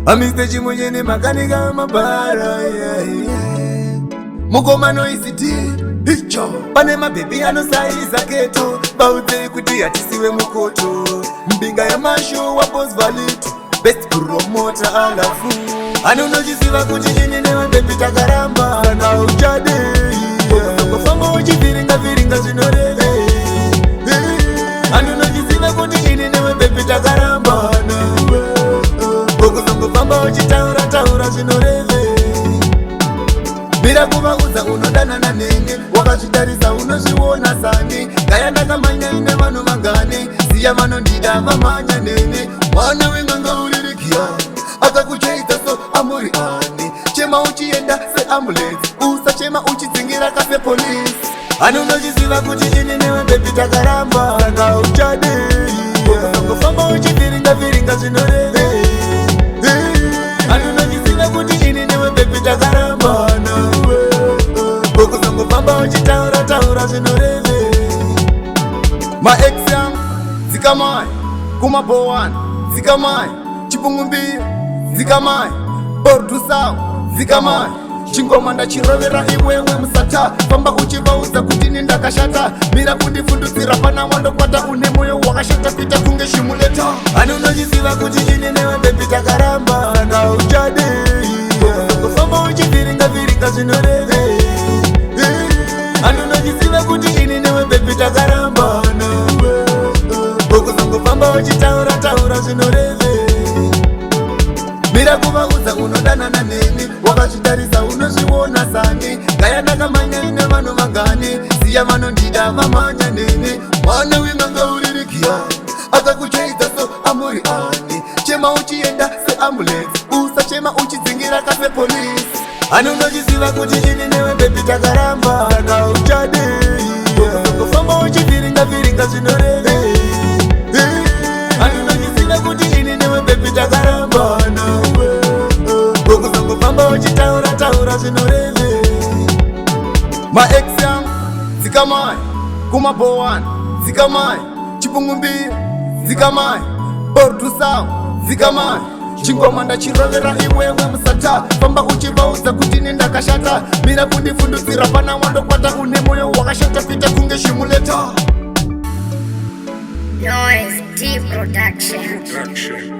Amiste chimunyeni makanika mabara Mukomano isiti Icho Pane mabebi anosaiza keto Baute kuti atisiwe mukoto Mbinga ya masho wa boss valito Best promoter alafu Ani unojisiva kuti chini newe bebi takaramba Sana uchade Kufamba uchiviringa viringa zinoreve Ani unojisiva kuti chini newe bebi takaramba Kufamba uchitaura taura zinoreve Mira kuvaudza unodana na nenge Wakazvitarisa unozviona sani Gaya ndakamanya ine vanhu vangani Siya vanondida vamanya nene Mwana wenganga uririkia Akakucheita so amuri ani Chema uchienda se ambulance Usa chema uchidzingira kafe police Ani unochiziva kuti chini newe bebi takaramba Saka uchade Kufamba uchiviringa viringa zvinoreve Ani unochiziva kuti chini newe bebi takaramba Kufamba uchitaura taura zvinoreve Ma-ex yangu zikamai Kumabowan zikamai Chipungumbiri zikamai Bordusawa zikamai Chingoma ndachirovera iwewe musata Famba uchivaudza kuti nindakashata Mira kundifundudzira pana wandokwata Une moyo wakashata kuita kunge shimuleta Ani unochiziva kuti chini newe bebi takaramba Saka uchade Kufamba uchiviringa viringa zvinoreve Ani unochiziva kuti ini newe bebi takaramba Kufamba uchitaura taura zvinoreve Mira kuvaudza unodana na neni Wakazvitarisa unozviona sani Gaya ndakamanya ine vanhu vangani Siya vanondida vamanya neni Mwana wenganga uririkia Akakucheita so amuri ani Chema uchienda se ambulance Usa chema uchidzingira kafe police Ani unochiziva kuti ini newe bebi takaramba Saka uchade Kufamba uchiviringa viringa zvinoreve Ani unochiziva kuti ini newe bebi takaramba Kufamba uchitaura taura zvinoreve Ma-ex yangu zikamai Kumabowan zikamai Chipungumbiri zikamai Bordusawa zikamai Chingoma ndachirovera iwewe musata Famba uchivaudza kuti nindakashata Mira kundifundudzira pana wandokwata Une moyo wakashata kuita kunge shimuleta Noise D Production.